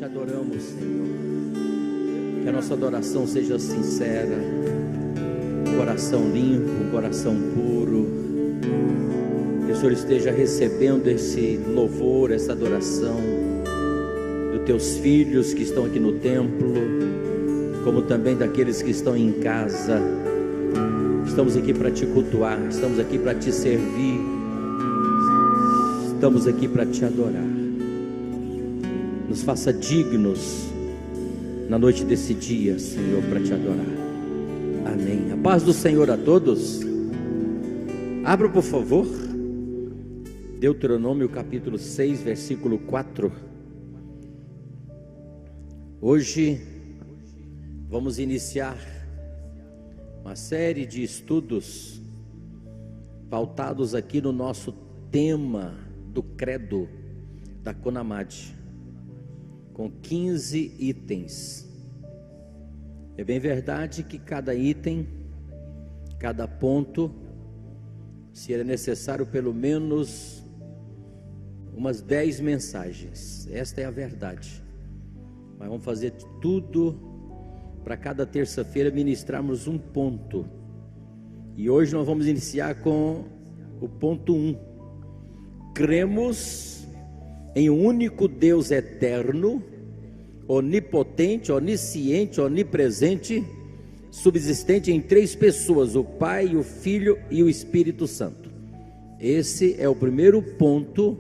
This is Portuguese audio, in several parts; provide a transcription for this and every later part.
te adoramos, Senhor. Que a nossa adoração seja sincera, um coração limpo, um coração puro. Que o Senhor esteja recebendo esse louvor, essa adoração dos teus filhos que estão aqui no templo, como também daqueles que estão em casa. Estamos aqui para te cultuar, estamos aqui para te servir, estamos aqui para te adorar. Nos faça dignos na noite desse dia, Senhor, para te adorar. Amém. A paz do Senhor a todos. Abra, por favor, Deuteronômio capítulo 6, versículo 4. Hoje vamos iniciar uma série de estudos pautados aqui no nosso tema do credo da Conamad, com 15 itens. É bem verdade que cada item, cada ponto, seria necessário pelo menos umas 10 mensagens. Esta é a verdade. Mas vamos fazer tudo para cada terça-feira ministrarmos um ponto. E hoje nós vamos iniciar com o ponto 1. Cremos em um único Deus eterno, onipotente, onisciente, onipresente, subsistente em 3 pessoas: o Pai, o Filho e o Espírito Santo. Esse é o primeiro ponto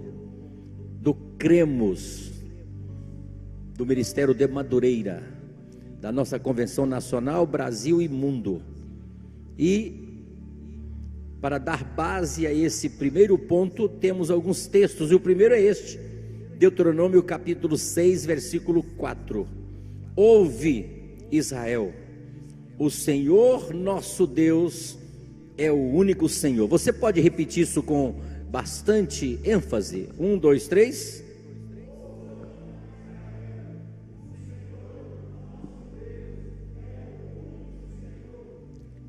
do cremos, do Ministério de Madureira, da nossa Convenção Nacional Brasil e Mundo. E para dar base a esse primeiro ponto, temos alguns textos, e o primeiro é este, Deuteronômio capítulo 6, versículo 4. Ouve, Israel, o Senhor nosso Deus é o único Senhor. Você pode repetir isso com bastante ênfase? 1, 2, 3.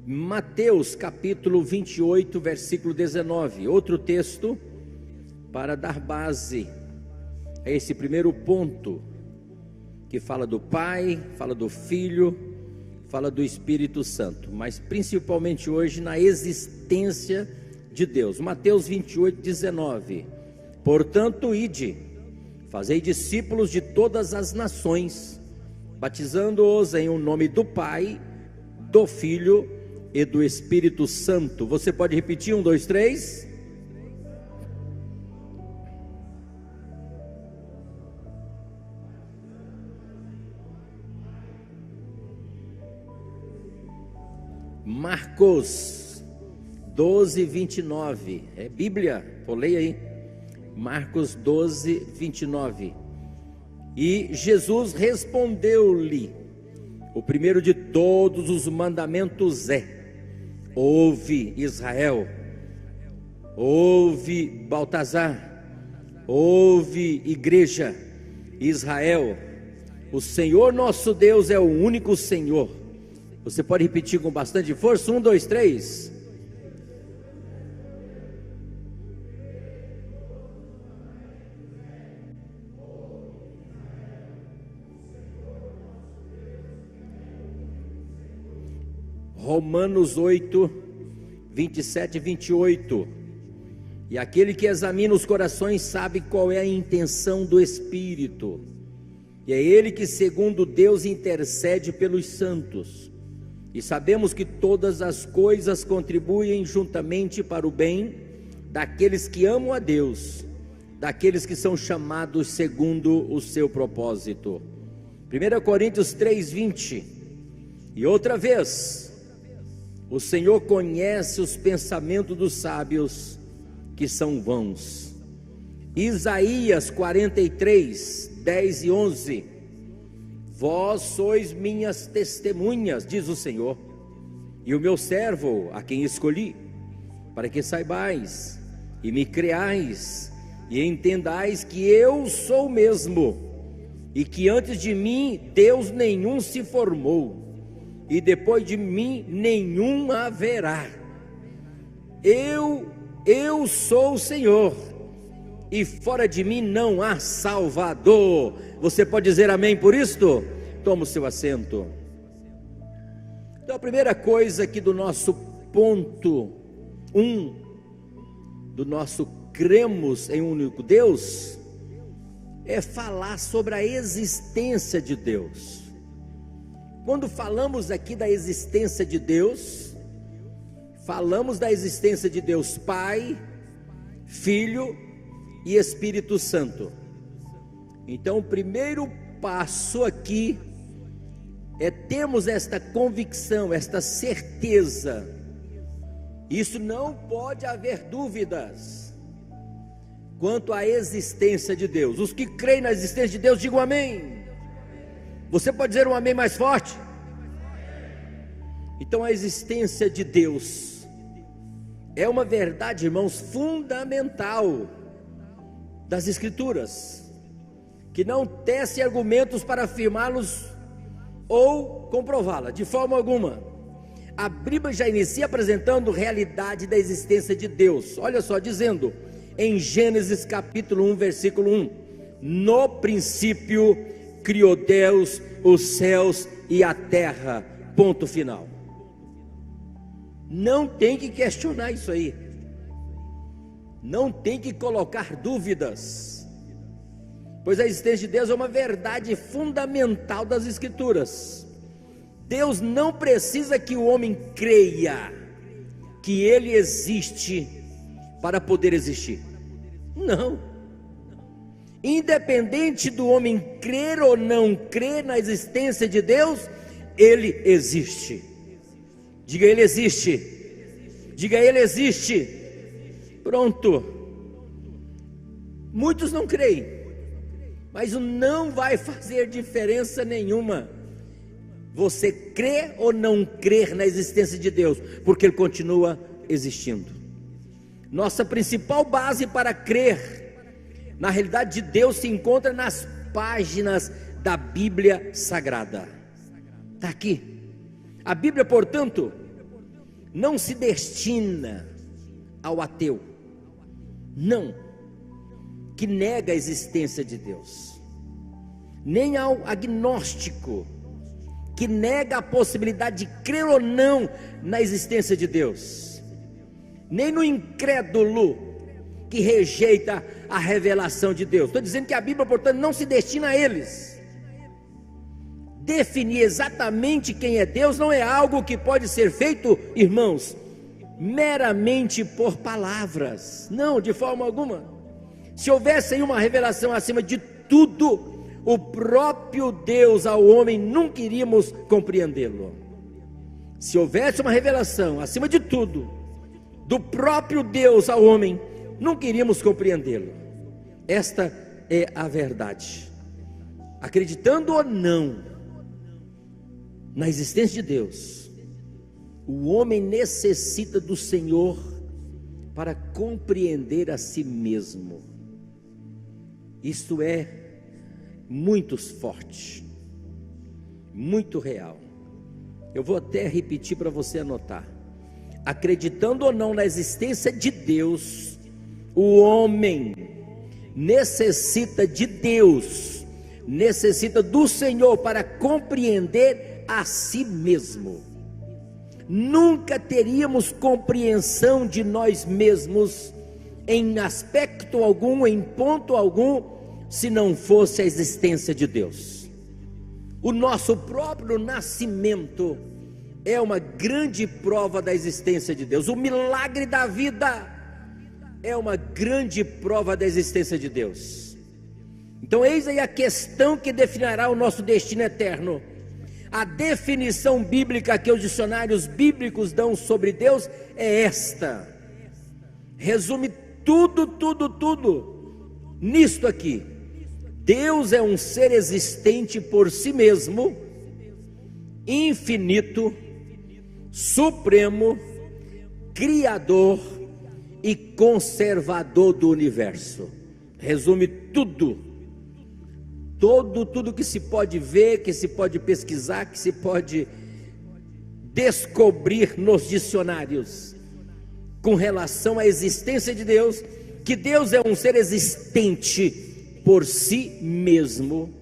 Mateus capítulo 28, versículo 19, outro texto para dar base a esse primeiro ponto, que fala do Pai, fala do Filho, fala do Espírito Santo, mas principalmente hoje na existência de Deus. Mateus 28, 19, portanto ide, fazei discípulos de todas as nações, batizando-os em o nome do Pai, do Filho e do Espírito Santo. Você pode repetir? 1, 2, 3. Marcos 12, 29. É Bíblia, pô, leia aí. Marcos 12, 29. E Jesus respondeu-lhe: o primeiro de todos os mandamentos é: ouve, Israel, ouve, Baltazar, ouve, igreja, Israel, o Senhor nosso Deus é o único Senhor. Você pode repetir com bastante força? 1, 2, 3. Romanos 8, 27 e 28. E aquele que examina os corações sabe qual é a intenção do Espírito, e é ele que segundo Deus intercede pelos santos. E sabemos que todas as coisas contribuem juntamente para o bem daqueles que amam a Deus, daqueles que são chamados segundo o seu propósito. 1 Coríntios 3, 20. E outra vez: o Senhor conhece os pensamentos dos sábios, que são vãos. Isaías 43, 10 e 11. Vós sois minhas testemunhas, diz o Senhor, e o meu servo, a quem escolhi, para que saibais e me creais e entendais que eu sou o mesmo, e que antes de mim Deus nenhum se formou, e depois de mim nenhum haverá. Eu sou o Senhor, e fora de mim não há Salvador. Você pode dizer amém por isto? Toma o seu assento. Então a primeira coisa aqui do nosso ponto 1, do nosso cremos em um único Deus, é falar sobre a existência de Deus. Quando falamos aqui da existência de Deus, falamos da existência de Deus Pai, Filho e Espírito Santo. Então o primeiro passo aqui é termos esta convicção, esta certeza. Isso não pode haver dúvidas quanto à existência de Deus. Os que creem na existência de Deus, digam amém. Você pode dizer um amém mais forte? Então a existência de Deus é uma verdade, irmãos, fundamental das Escrituras, que não tece argumentos para afirmá-los ou comprová-la, de forma alguma. A Bíblia já inicia apresentando a realidade da existência de Deus. Olha só, dizendo em Gênesis capítulo 1, versículo 1: no princípio criou Deus os céus e a terra, ponto final. Não tem que questionar isso aí, não tem que colocar dúvidas, pois a existência de Deus é uma verdade fundamental das Escrituras. Deus não precisa que o homem creia que Ele existe para poder existir. Não. Independente do homem crer ou não crer na existência de Deus, Ele existe. Diga, Ele existe. Diga, Ele existe. Pronto. Muitos não creem, mas não vai fazer diferença nenhuma você crê ou não crer na existência de Deus, porque Ele continua existindo. Nossa principal base para crer na realidade de Deus se encontra nas páginas da Bíblia Sagrada. Está aqui. A Bíblia, portanto, não se destina ao ateu, não, que nega a existência de Deus, nem ao agnóstico, que nega a possibilidade de crer ou não na existência de Deus, nem no incrédulo que rejeita a revelação de Deus. Estou dizendo que a Bíblia, portanto, não se destina a eles. Definir exatamente quem é Deus não é algo que pode ser feito, irmãos, meramente por palavras. Não, de forma alguma. Se houvesse uma revelação acima de tudo, o próprio Deus ao homem, nunca iríamos compreendê-lo. Se houvesse uma revelação acima de tudo, do próprio Deus ao homem, nunca iríamos compreendê-lo. Esta é a verdade. Acreditando ou não na existência de Deus, o homem necessita do Senhor para compreender a si mesmo. Isto é muito forte, muito real. Eu vou até repetir para você anotar. Acreditando ou não na existência de Deus, o homem necessita de Deus, necessita do Senhor para compreender a si mesmo. Nunca teríamos compreensão de nós mesmos em aspecto algum, em ponto algum, se não fosse a existência de Deus. O nosso próprio nascimento é uma grande prova da existência de Deus. O milagre da vida é uma grande prova da existência de Deus. Então eis aí a questão que definirá o nosso destino eterno. A definição bíblica que os dicionários bíblicos dão sobre Deus é esta. Resume tudo nisto aqui. Deus é um ser existente por si mesmo, infinito, supremo, criador e conservador do universo. Resume tudo que se pode ver, que se pode pesquisar, que se pode descobrir nos dicionários com relação à existência de Deus, que Deus é um ser existente por si mesmo,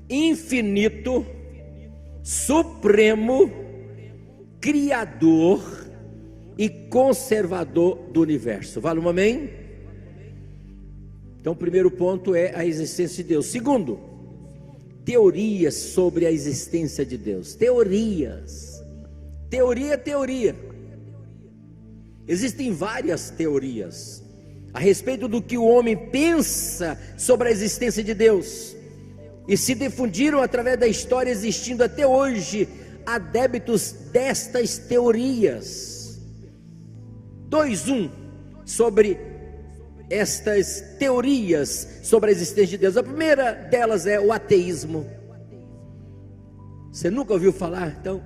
infinito, supremo, criador e conservador do universo. Vale um amém? Então, o primeiro ponto é a existência de Deus. Segundo, teorias sobre a existência de Deus. Teorias. Teoria. Existem várias teorias a respeito do que o homem pensa sobre a existência de Deus, e se difundiram através da história, existindo até hoje adeptos destas teorias. 2:1 sobre estas teorias sobre a existência de Deus. A primeira delas é o ateísmo. Você nunca ouviu falar? Então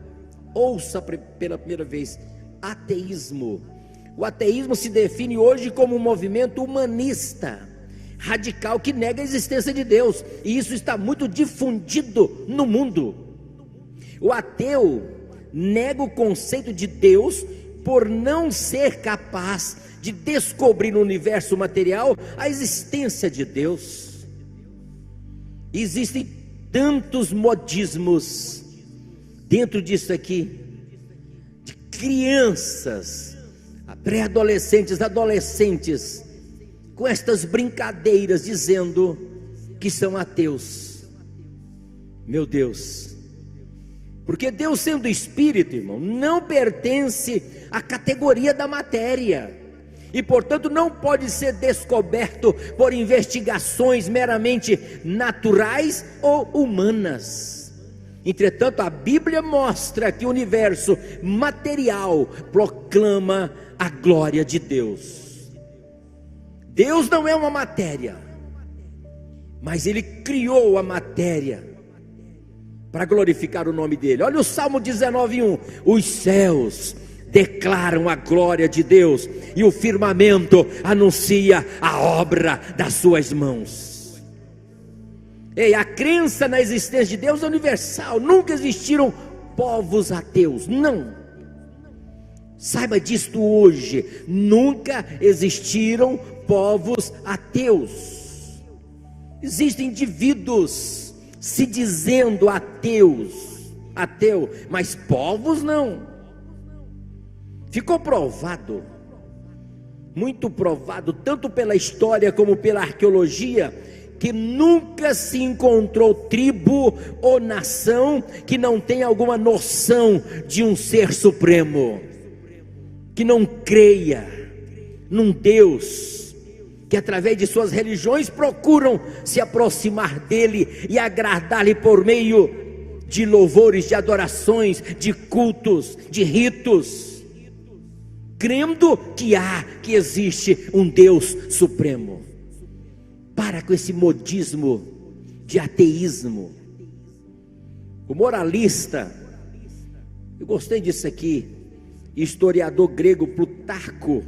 ouça pela primeira vez. Ateísmo. O ateísmo se define hoje como um movimento humanista radical que nega a existência de Deus, e isso está muito difundido no mundo. O ateu nega o conceito de Deus por não ser capaz de descobrir no universo material a existência de Deus. Existem tantos modismos dentro disso aqui, de crianças, pré-adolescentes, adolescentes, com estas brincadeiras, dizendo que são ateus. Meu Deus, porque Deus, sendo espírito, irmão, não pertence à categoria da matéria, e portanto não pode ser descoberto por investigações meramente naturais ou humanas. Entretanto, a Bíblia mostra que o universo material proclama a glória de Deus. Deus não é uma matéria, mas Ele criou a matéria para glorificar o nome dEle. Olha o Salmo 19:1: os céus declaram a glória de Deus, e o firmamento anuncia a obra das suas mãos. Ei, a crença na existência de Deus é universal. Nunca existiram povos ateus, não. Saiba disto hoje, nunca existiram povos ateus. Existem indivíduos se dizendo ateu, mas povos não. Ficou provado, muito provado, tanto pela história como pela arqueologia, que nunca se encontrou tribo ou nação que não tenha alguma noção de um ser supremo, que não creia num Deus, que através de suas religiões procuram se aproximar dele e agradar-lhe por meio de louvores, de adorações, de cultos, de ritos, crendo que existe um Deus supremo. Para com esse modismo de ateísmo. O moralista, eu gostei disso aqui, historiador grego Plutarco,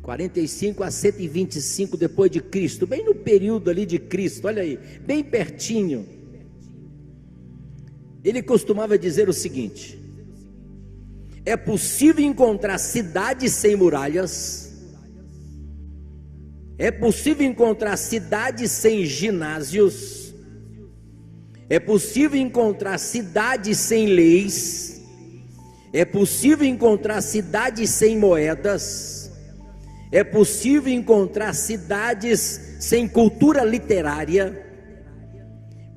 45 a 125 depois de Cristo, bem no período ali de Cristo, olha aí, bem pertinho. Ele costumava dizer o seguinte: é possível encontrar cidades sem muralhas, é possível encontrar cidades sem ginásios, é possível encontrar cidades sem leis, é possível encontrar cidades sem moedas, é possível encontrar cidades sem cultura literária,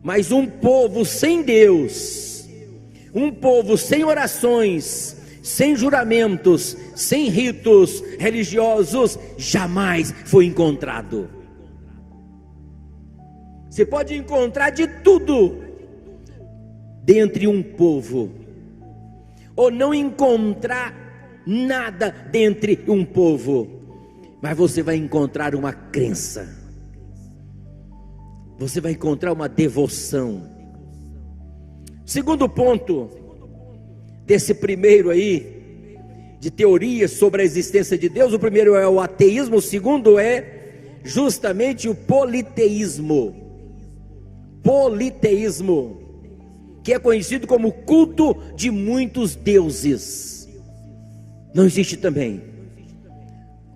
mas um povo sem Deus, um povo sem orações, sem juramentos, sem ritos religiosos, jamais foi encontrado. Você pode encontrar de tudo dentre um povo, ou não encontrar nada dentre um povo, mas você vai encontrar uma crença, você vai encontrar uma devoção. Segundo ponto desse primeiro aí, de teorias sobre a existência de Deus, o primeiro é o ateísmo, o segundo é justamente o politeísmo. Politeísmo, que é conhecido como culto de muitos deuses. Não existe também.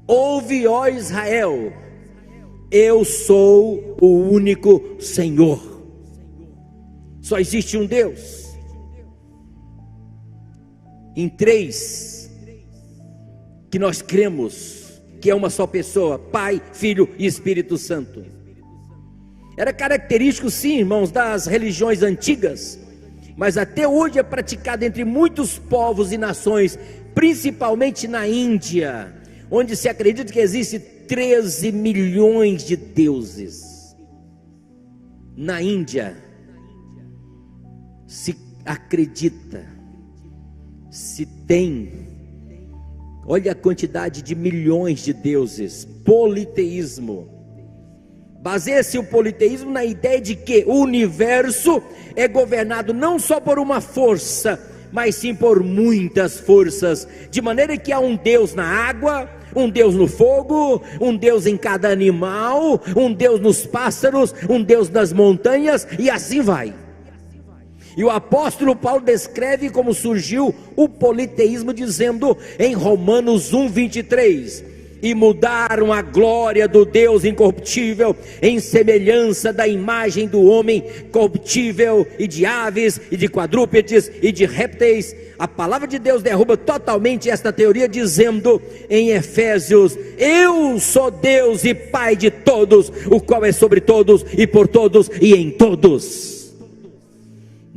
Ouve, ó Israel, eu sou o único Senhor. Só existe um Deus. Em 3 que nós cremos que é uma só pessoa: Pai, Filho e Espírito Santo. Era característico, sim, irmãos, das religiões antigas, mas até hoje é praticado entre muitos povos e nações, principalmente na Índia, onde se acredita que existe 13 milhões de deuses. Na Índia se acredita, se tem, olha a quantidade de milhões de deuses. Politeísmo. Baseia-se o politeísmo na ideia de que o universo é governado não só por uma força, mas sim por muitas forças, de maneira que há um Deus na água, um Deus no fogo, um Deus em cada animal, um Deus nos pássaros, um Deus nas montanhas, e assim vai. E o apóstolo Paulo descreve como surgiu o politeísmo, dizendo em Romanos 1:23: e mudaram a glória do Deus incorruptível em semelhança da imagem do homem corruptível, e de aves, e de quadrúpedes, e de répteis. A palavra de Deus derruba totalmente esta teoria, dizendo em Efésios: eu sou Deus e Pai de todos, o qual é sobre todos, e por todos, e em todos.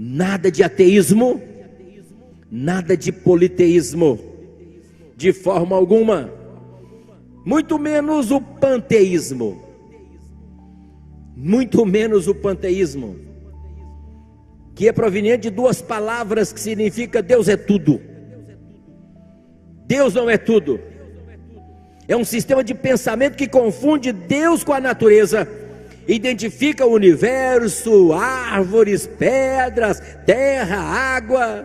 Nada de ateísmo, nada de politeísmo, de forma alguma. Muito menos o panteísmo. Muito menos o panteísmo, que é proveniente de 2 palavras que significa Deus é tudo. Deus não é tudo. É um sistema de pensamento que confunde Deus com a natureza. Identifica o universo, árvores, pedras, terra, água,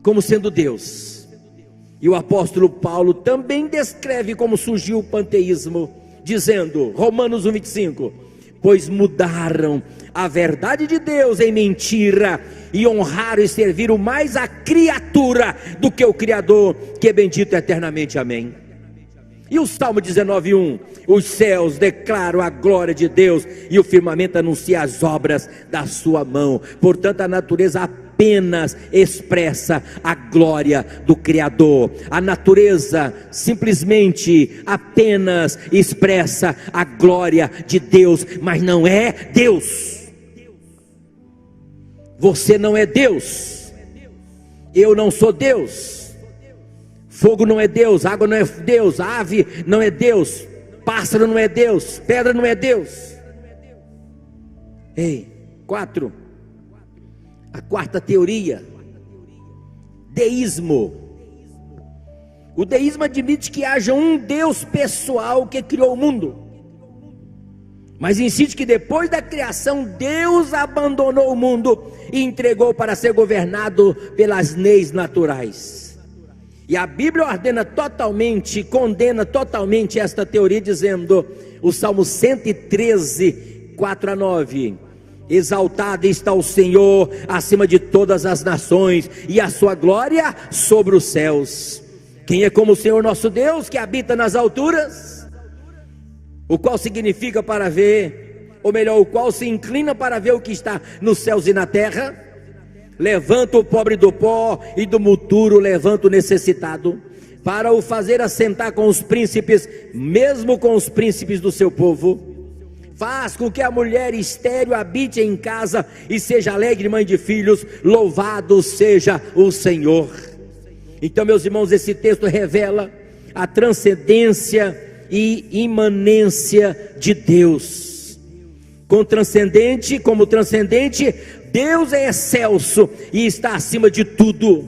como sendo Deus. E o apóstolo Paulo também descreve como surgiu o panteísmo, dizendo, Romanos 1:25: pois mudaram a verdade de Deus em mentira, e honraram e serviram mais a criatura do que o Criador, que é bendito eternamente, amém. E o Salmo 19:1: os céus declaram a glória de Deus, e o firmamento anuncia as obras da sua mão. Portanto, a natureza apenas expressa a glória do Criador. A natureza simplesmente apenas expressa a glória de Deus, mas não é Deus. Você não é Deus. Eu não sou Deus. Fogo não é Deus, água não é Deus, ave não é Deus, pássaro não é Deus, pedra não é Deus. Ei, 4. A quarta teoria: deísmo. O deísmo admite que haja um Deus pessoal que criou o mundo, mas insiste que depois da criação Deus abandonou o mundo e entregou para ser governado pelas leis naturais. E a Bíblia condena totalmente esta teoria, dizendo, o Salmo 113, 4-9: exaltado está o Senhor acima de todas as nações, e a sua glória sobre os céus. Quem é como o Senhor nosso Deus, que habita nas alturas? O qual significa para ver, ou melhor, o qual se inclina para ver o que está nos céus e na terra. Levanta o pobre do pó, e do monturo levanta o necessitado, para o fazer assentar com os príncipes, mesmo com os príncipes do seu povo. Faz com que a mulher estéril habite em casa, e seja alegre mãe de filhos. Louvado seja o Senhor. Então, meus irmãos, esse texto revela a transcendência e imanência de Deus. Como transcendente, Deus é excelso e está acima de tudo.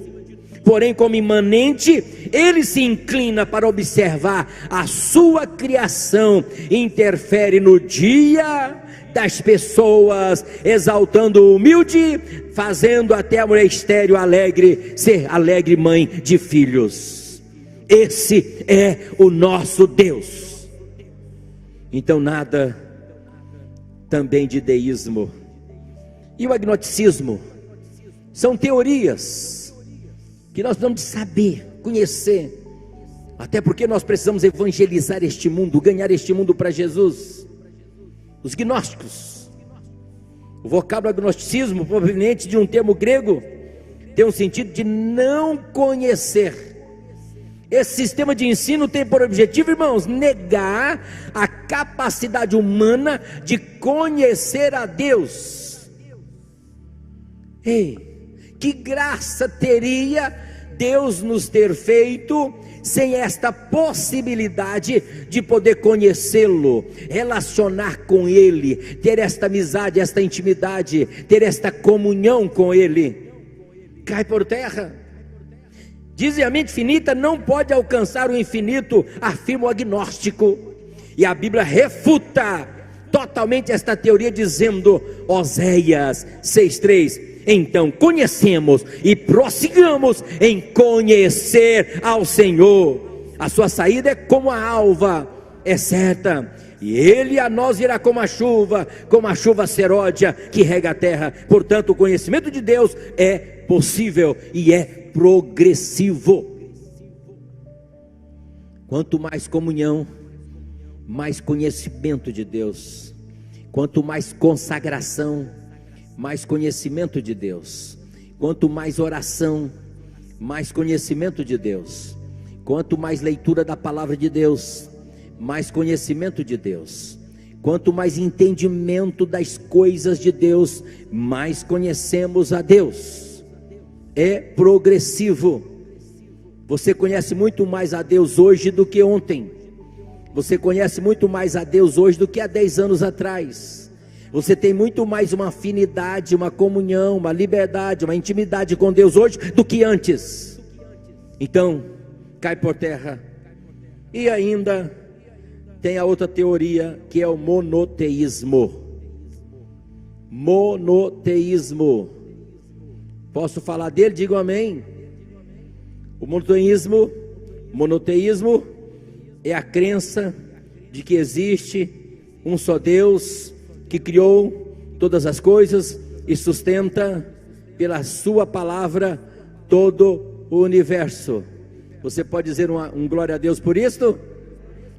Porém, como imanente, Ele se inclina para observar a sua criação, interfere no dia das pessoas, exaltando o humilde, fazendo até a mulher estéril alegre, ser alegre mãe de filhos. Esse é o nosso Deus. Então, nada também de deísmo. E o agnosticismo são teorias que nós precisamos saber, conhecer, até porque nós precisamos evangelizar este mundo, ganhar este mundo para Jesus. Os gnósticos O vocábulo agnosticismo, proveniente de um termo grego, tem um sentido de não conhecer. Esse sistema de ensino tem por objetivo, irmãos, negar a capacidade humana de conhecer a Deus. Ei, que graça teria Deus nos ter feito sem esta possibilidade de poder conhecê-lo, relacionar com Ele, ter esta amizade, esta intimidade, ter esta comunhão com Ele. Cai por terra. Dizem a mente finita não pode alcançar o infinito, afirma o agnóstico. E a Bíblia refuta totalmente esta teoria, dizendo, Oséias 6,3: então conhecemos e prossigamos em conhecer ao Senhor. A sua saída é como a alva, é certa, e Ele a nós virá como a chuva seródia que rega a terra. Portanto, o conhecimento de Deus é possível e é progressivo. Quanto mais comunhão, mais conhecimento de Deus. Quanto mais consagração, mais conhecimento de Deus. Quanto mais oração, mais conhecimento de Deus. Quanto mais leitura da palavra de Deus, mais conhecimento de Deus. Quanto mais entendimento das coisas de Deus, mais conhecemos a Deus. É progressivo. Você conhece muito mais a Deus hoje do que ontem. Você conhece muito mais a Deus hoje do que há 10 anos atrás. Você tem muito mais uma afinidade, uma comunhão, uma liberdade, uma intimidade com Deus hoje do que antes. Então, cai por terra. E ainda tem a outra teoria, que é o monoteísmo. Monoteísmo. Posso falar dele? Digo amém. O monoteísmo é a crença de que existe um só Deus que criou todas as coisas e sustenta pela sua palavra todo o universo. Você pode dizer um glória a Deus por isto?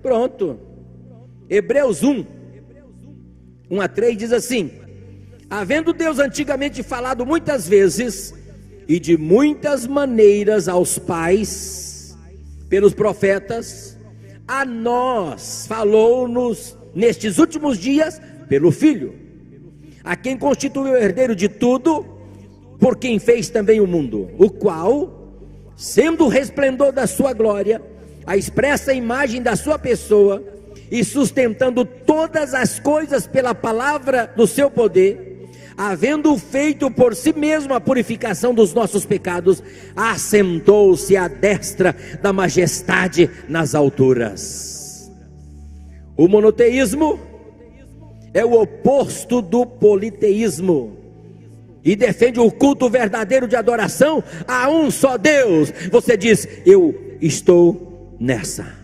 Pronto. Hebreus 1:1-3 diz assim: havendo Deus antigamente falado muitas vezes e de muitas maneiras aos pais pelos profetas, a nós falou-nos nestes últimos dias pelo Filho, a quem constituiu o herdeiro de tudo, por quem fez também o mundo, o qual, sendo o resplendor da sua glória, a expressa imagem da sua pessoa, e sustentando todas as coisas pela palavra do seu poder, havendo feito por si mesmo a purificação dos nossos pecados, assentou-se à destra da majestade nas alturas. O monoteísmo é o oposto do politeísmo e defende o culto verdadeiro de adoração a um só Deus. Você diz: eu estou nessa,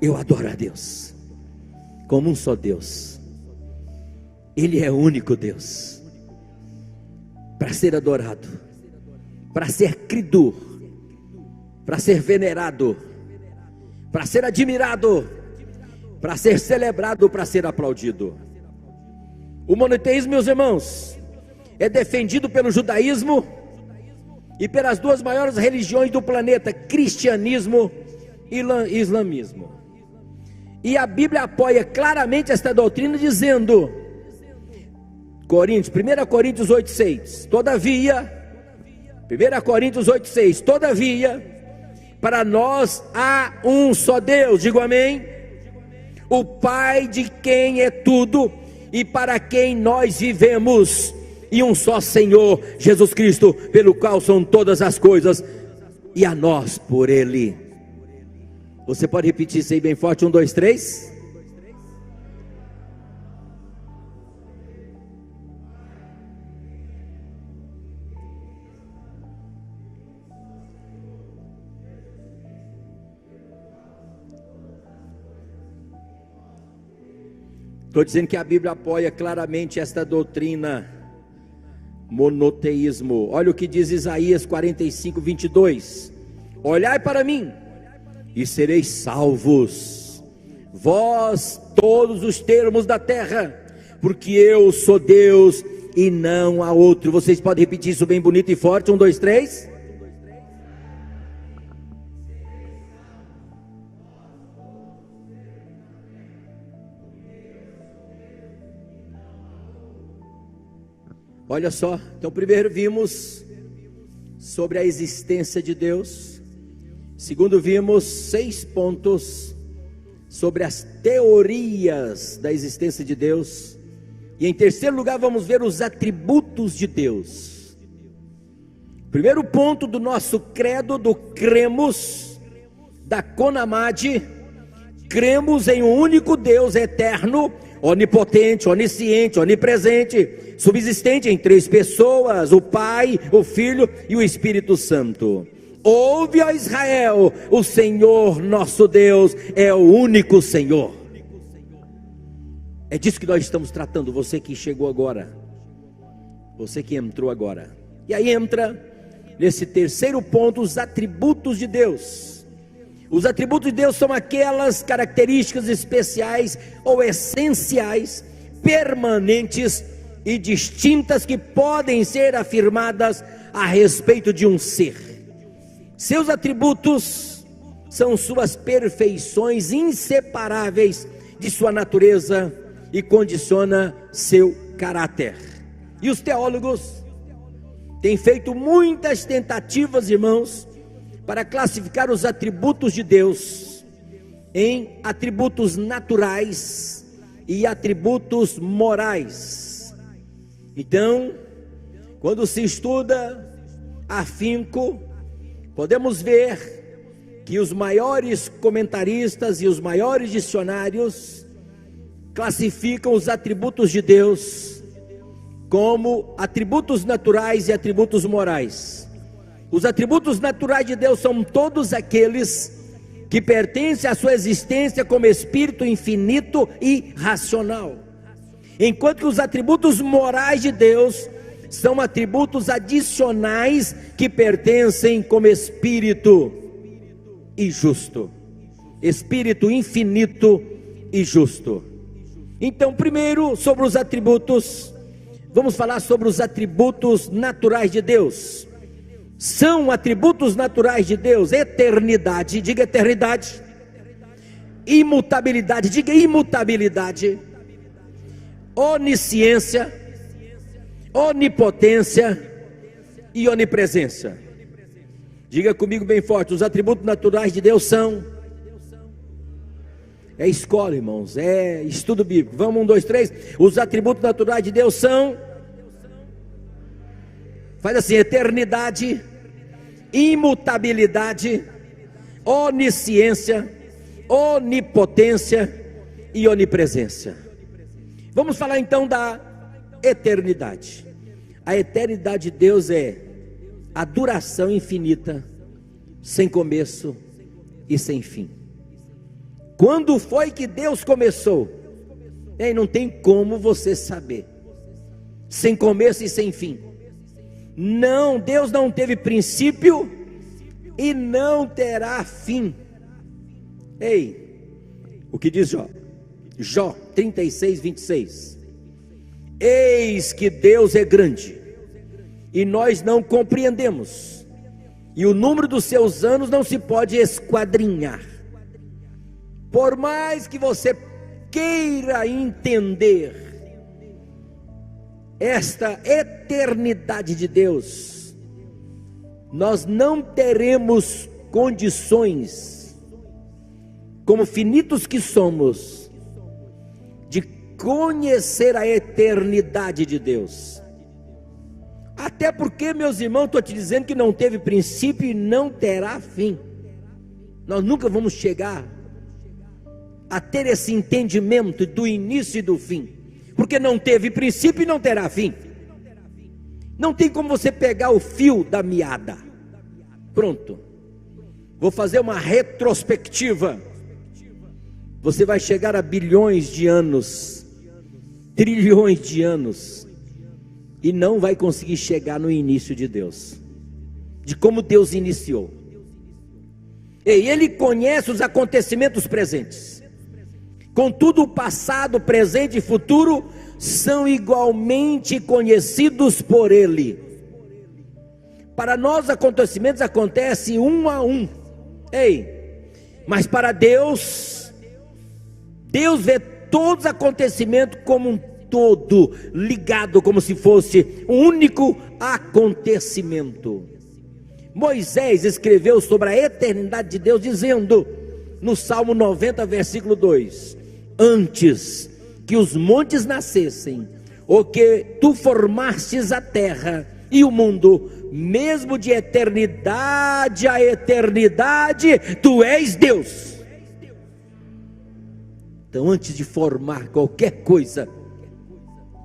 eu adoro a Deus como um só Deus. Ele é o único Deus para ser adorado, para ser crido, para ser venerado, para ser admirado, para ser celebrado, para ser aplaudido. O monoteísmo, meus irmãos, é defendido pelo judaísmo e pelas duas maiores religiões do planeta, cristianismo e islamismo. E a Bíblia apoia claramente esta doutrina, dizendo, 1 Coríntios 8,6, todavia, 1 Coríntios 8,6, todavia, para nós há um só Deus, digo amém, o Pai de quem é tudo e para quem nós vivemos, e um só Senhor, Jesus Cristo, pelo qual são todas as coisas, e a nós por Ele. Você pode repetir isso aí bem forte? 1, 2, 3. Estou dizendo que a Bíblia apoia claramente esta doutrina, monoteísmo. Olha o que diz Isaías 45:22: olhai para mim e sereis salvos, vós todos os termos da terra, porque eu sou Deus e não há outro. Vocês podem repetir isso bem bonito e forte? 1, 2, 3. Olha só, então primeiro vimos sobre a existência de Deus. Segundo, vimos 6 pontos sobre as teorias da existência de Deus. E em terceiro lugar, vamos ver os atributos de Deus. Primeiro ponto do nosso credo, do cremos, da Conamade: cremos em um único Deus eterno, onipotente, onisciente, onipresente, subsistente em 3 pessoas, o Pai, o Filho e o Espírito Santo. Ouve, ó Israel, o Senhor nosso Deus é o único Senhor. É disso que nós estamos tratando, você que chegou agora, você que entrou agora. E aí entra nesse terceiro ponto os atributos de Deus. Os atributos de Deus são aquelas características especiais ou essenciais, permanentes e distintas que podem ser afirmadas a respeito de um ser. Seus atributos são suas perfeições inseparáveis de sua natureza e condiciona seu caráter. E os teólogos têm feito muitas tentativas, irmãos, para classificar os atributos de Deus em atributos naturais e atributos morais. Então, quando se estuda afinco, podemos ver que os maiores comentaristas e os maiores dicionários classificam os atributos de Deus como atributos naturais e atributos morais. Os atributos naturais de Deus são todos aqueles que pertencem à sua existência como espírito infinito e racional, enquanto que os atributos morais de Deus são atributos adicionais que pertencem como espírito e justo, espírito infinito e justo. Então, primeiro, sobre os atributos, vamos falar sobre os atributos naturais de Deus. São atributos naturais de Deus: eternidade, diga eternidade; imutabilidade, diga imutabilidade; onisciência, onipotência e onipresença. Diga comigo bem forte: os atributos naturais de Deus são... É escola, irmãos, é estudo bíblico. Vamos, 1, 2, 3. Os atributos naturais de Deus são... Faz assim: eternidade, imutabilidade, onisciência, onipotência e onipresença. Vamos falar então da eternidade. A eternidade de Deus é a duração infinita, sem começo e sem fim. Quando foi que Deus começou? Não tem como você saber. Sem começo e sem fim. Não, Deus não teve princípio e não terá fim. O que diz Jó? Jó 36, 26. Eis que Deus é grande e nós não compreendemos, e o número dos seus anos não se pode esquadrinhar. Por mais que você queira entender esta eternidade de Deus, nós não teremos condições, como finitos que somos, de conhecer a eternidade de Deus. Até porque, meus irmãos, estou te dizendo que não teve princípio e não terá fim. Nós nunca vamos chegar a ter esse entendimento do início e do fim, porque não teve princípio e não terá fim. Não tem como você pegar o fio da meada. Pronto, vou fazer uma retrospectiva. Você vai chegar a bilhões de anos, trilhões de anos, e não vai conseguir chegar no início de Deus, de como Deus iniciou. E Ele conhece os acontecimentos presentes. Contudo, o passado, presente e futuro são igualmente conhecidos por Ele. Para nós, acontecimentos acontecem um a um. Mas para Deus, Deus vê todos os acontecimentos como um todo, ligado, como se fosse um único acontecimento. Moisés escreveu sobre a eternidade de Deus, dizendo, no Salmo 90, versículo 2: antes que os montes nascessem, ou que tu formastes a terra e o mundo, mesmo de eternidade a eternidade, tu és Deus. Então, antes de formar qualquer coisa,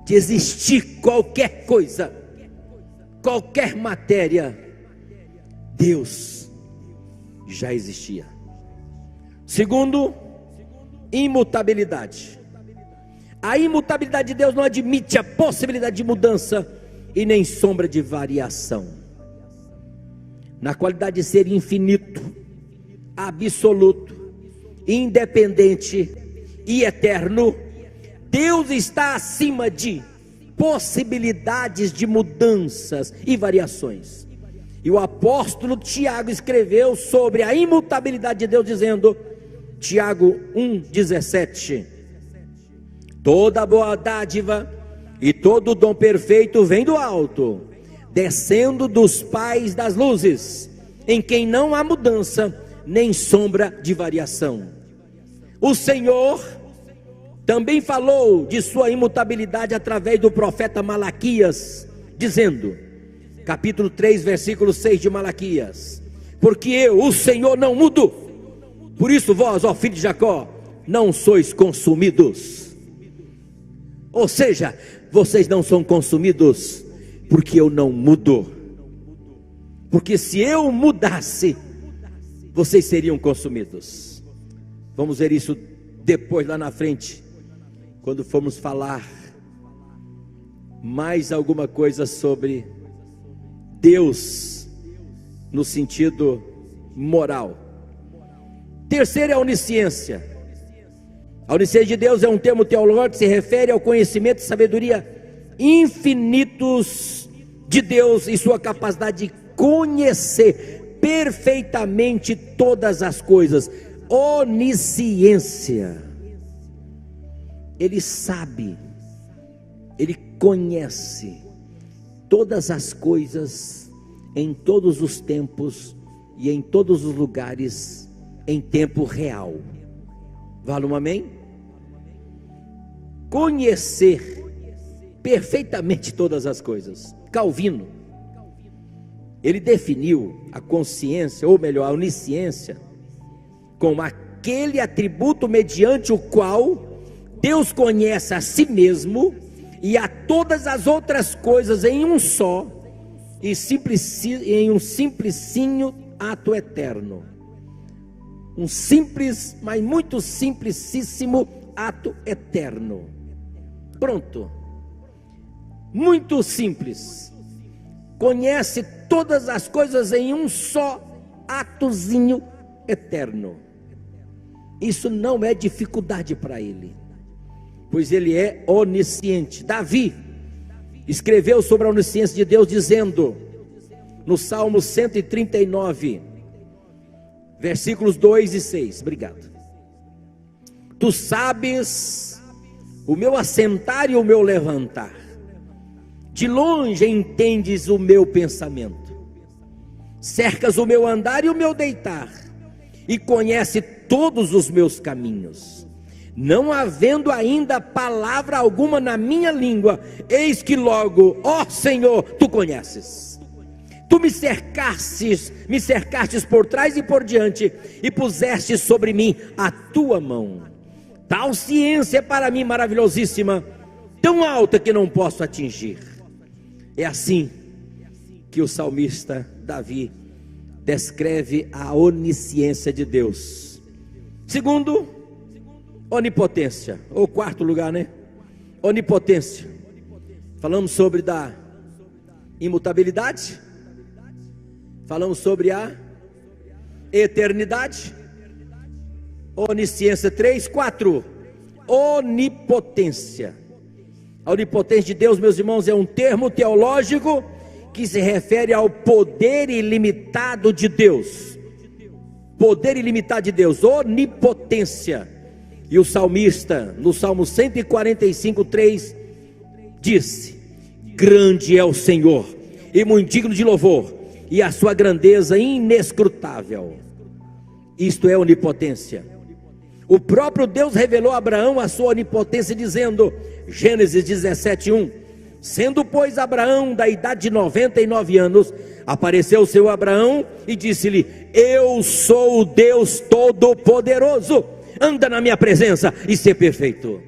de existir qualquer coisa, qualquer matéria, Deus já existia. Segundo, imutabilidade. A imutabilidade de Deus não admite a possibilidade de mudança e nem sombra de variação. Na qualidade de ser infinito, absoluto, independente e eterno, Deus está acima de possibilidades de mudanças e variações. E o apóstolo Tiago escreveu sobre a imutabilidade de Deus, dizendo, Tiago 1,17: toda boa dádiva e todo dom perfeito vem do alto, descendo dos pais das luzes, em quem não há mudança nem sombra de variação. O Senhor também falou de sua imutabilidade através do profeta Malaquias, dizendo, capítulo 3, versículo 6 de Malaquias: porque eu, o Senhor, não mudo, por isso vós, ó filho de Jacó, não sois consumidos. Ou seja, vocês não são consumidos porque eu não mudo. Porque se eu mudasse, vocês seriam consumidos. Vamos ver isso depois lá na frente, quando formos falar mais alguma coisa sobre Deus no sentido moral. Terceiro é a onisciência. A onisciência de Deus é um termo teológico que se refere ao conhecimento e sabedoria infinitos de Deus e sua capacidade de conhecer perfeitamente todas as coisas. Onisciência. Ele sabe, ele conhece todas as coisas em todos os tempos e em todos os lugares em tempo real. Vale um amém? Conhecer perfeitamente todas as coisas. Calvino, ele definiu a consciência, ou melhor, a onisciência, como aquele atributo mediante o qual Deus conhece a si mesmo e a todas as outras coisas em um só e em um simplicinho ato eterno. Um simples, mas muito simplicíssimo ato eterno. Pronto. Muito simples. Conhece todas as coisas em um só atozinho eterno. Isso não é dificuldade para ele, pois ele é onisciente. Davi escreveu sobre a onisciência de Deus, dizendo, no Salmo 139, versículos 2 e 6, obrigado: tu sabes o meu assentar e o meu levantar, de longe entendes o meu pensamento, cercas o meu andar e o meu deitar, e conhece todos os meus caminhos. Não havendo ainda palavra alguma na minha língua, eis que logo, ó Senhor, tu conheces. Tu me cercastes por trás e por diante, e puseste sobre mim a tua mão. Tal ciência é para mim maravilhosíssima, tão alta que não posso atingir. É assim que o salmista Davi descreve a onisciência de Deus. Segundo, onipotência, ou quarto lugar, né? Onipotência. Falamos sobre da imutabilidade, falamos sobre a eternidade, onisciência 3, 4, onipotência. A onipotência de Deus, meus irmãos, é um termo teológico que se refere ao poder ilimitado de Deus. Poder ilimitado de Deus, onipotência. E o salmista, no Salmo 145:3, disse: grande é o Senhor e muito digno de louvor, e a sua grandeza inescrutável. Isto é onipotência. O próprio Deus revelou a Abraão a sua onipotência, dizendo, Gênesis 17:1: sendo pois Abraão da idade de 99 anos, apareceu o seu Abraão e disse-lhe: eu sou o Deus Todo-Poderoso, anda na minha presença e ser perfeito.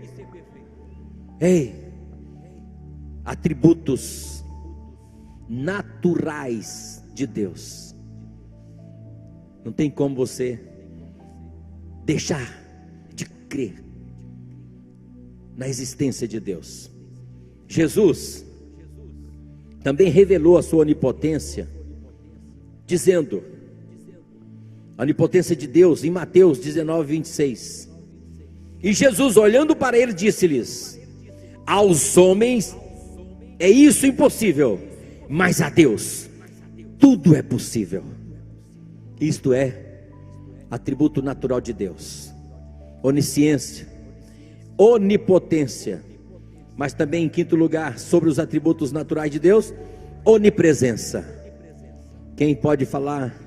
Ei, atributos naturais de Deus. Não tem como você deixar de crer na existência de Deus. Jesus também revelou a sua onipotência, dizendo, a onipotência de Deus, em Mateus 19:26. E Jesus, olhando para ele, disse-lhes: aos homens é isso impossível, mas a Deus tudo é possível. Isto é atributo natural de Deus: onisciência, onipotência. Mas também, em quinto lugar, sobre os atributos naturais de Deus, onipresença. Quem pode falar,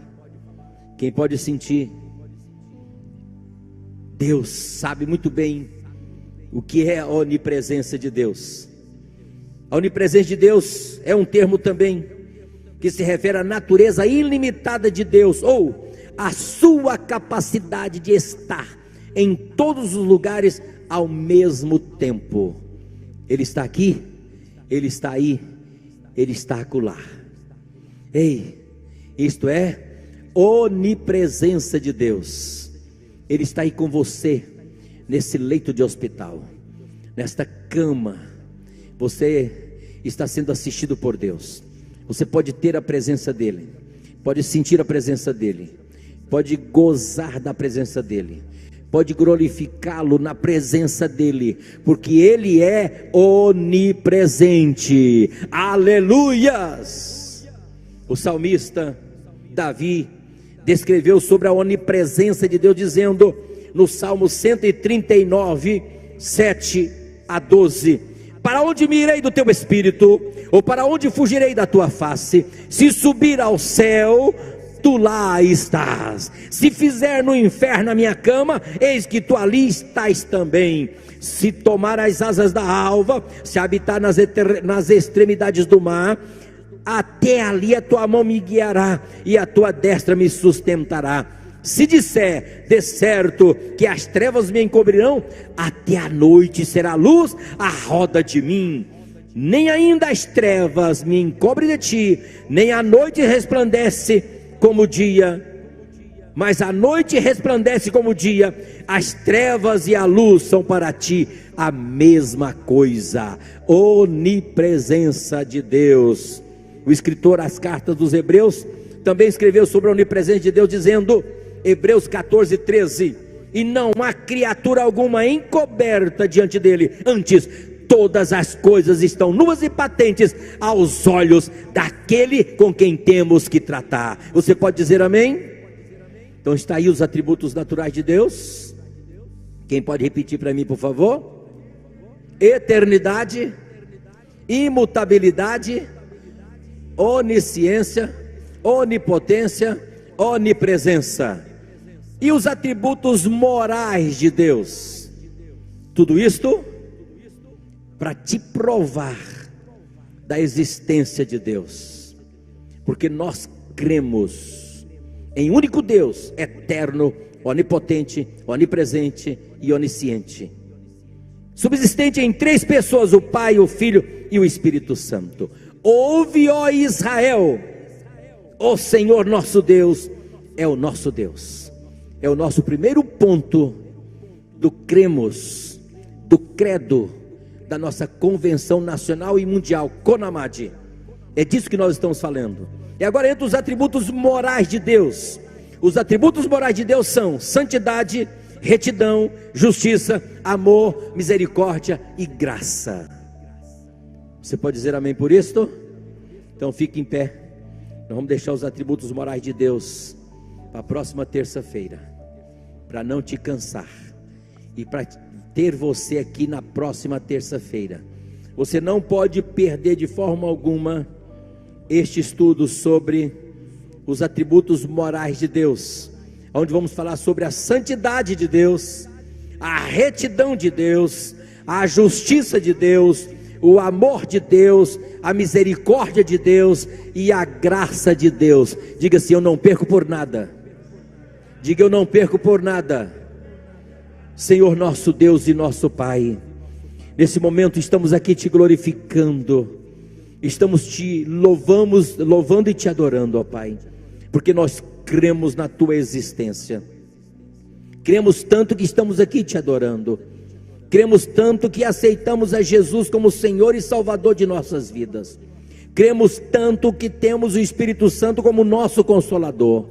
quem pode sentir, Deus sabe muito bem o que é a onipresença de Deus. A onipresença de Deus é um termo também que se refere à natureza ilimitada de Deus, ou a sua capacidade de estar em todos os lugares ao mesmo tempo. Ele está aqui, Ele está aí, Ele está acolá. Ei, isto é onipresença de Deus. Ele está aí com você, nesse leito de hospital, nesta cama. Você está sendo assistido por Deus. Você pode ter a presença dEle, pode sentir a presença dEle, pode gozar da presença dEle, pode glorificá-lo na presença dEle, porque Ele é onipresente. Aleluias! O salmista Davi descreveu sobre a onipresença de Deus, dizendo no Salmo 139, 7-12: para onde me irei do teu espírito? Ou para onde fugirei da tua face? Se subir ao céu, tu lá estás. Se fizer no inferno a minha cama, eis que tu ali estás também. Se tomar as asas da alva, se habitar nas extremidades do mar, até ali a tua mão me guiará e a tua destra me sustentará. Se disser de certo que as trevas me encobrirão, até a noite será a luz à roda de mim. Nem ainda as trevas me encobrem de ti, nem a noite resplandece como o dia, mas a noite resplandece como o dia. As trevas e a luz são para ti a mesma coisa. Onipresença de Deus. O escritor às cartas dos Hebreus também escreveu sobre a onipresença de Deus, dizendo, Hebreus 14:13: e não há criatura alguma encoberta diante dele, antes todas as coisas estão nuas e patentes aos olhos daquele com quem temos que tratar. Você pode dizer amém? Então está aí os atributos naturais de Deus. Quem pode repetir para mim, por favor? Eternidade, imutabilidade, onisciência, onipotência, onipresença. E os atributos morais de Deus? Tudo isto para te provar da existência de Deus, porque nós cremos em um único Deus, eterno, onipotente, onipresente e onisciente, subsistente em três pessoas, o Pai, o Filho e o Espírito Santo. Ouve, ó Israel, o Senhor nosso Deus é o nosso Deus. É o nosso primeiro ponto do cremos, do credo, da nossa convenção nacional e mundial, CONAMAD. É disso que nós estamos falando. E agora entra os atributos morais de Deus. Os atributos morais de Deus são santidade, retidão, justiça, amor, misericórdia e graça. Você pode dizer amém por isto? Então fique em pé. Nós vamos deixar os atributos morais de Deus para a próxima terça-feira, para não te cansar e para ter você aqui na próxima terça-feira. Você não pode perder de forma alguma este estudo sobre os atributos morais de Deus, onde vamos falar sobre a santidade de Deus, a retidão de Deus, a justiça de Deus, o amor de Deus, a misericórdia de Deus e a graça de Deus. Diga assim: eu não perco por nada. Diga: eu não perco por nada. Senhor nosso Deus e nosso Pai, nesse momento estamos aqui te glorificando, estamos te louvando e te adorando, ó Pai, porque nós cremos na tua existência, cremos tanto que estamos aqui te adorando, cremos tanto que aceitamos a Jesus como Senhor e Salvador de nossas vidas, cremos tanto que temos o Espírito Santo como nosso Consolador,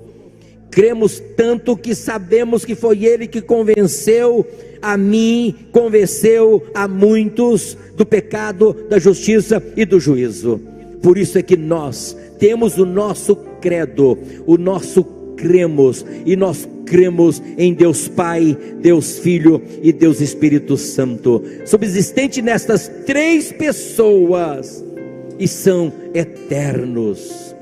cremos tanto que sabemos que foi Ele que convenceu a mim, convenceu a muitos do pecado, da justiça e do juízo. Por isso é que nós temos o nosso credo, o nosso cremos, e nós cremos em Deus Pai, Deus Filho e Deus Espírito Santo, subsistente nestas três pessoas, e são eternos.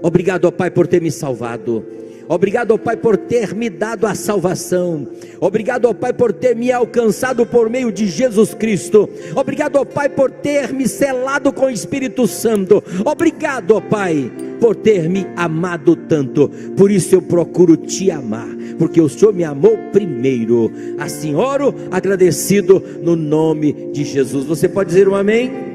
Obrigado, ó Pai, por ter me salvado. Obrigado, ó Pai, por ter me dado a salvação. Obrigado, ó Pai, por ter me alcançado por meio de Jesus Cristo. Obrigado, ó Pai, por ter me selado com o Espírito Santo. Obrigado, ó Pai, por ter me amado tanto. Por isso eu procuro te amar, porque o Senhor me amou primeiro. Assim oro, agradecido no nome de Jesus. Você pode dizer um amém?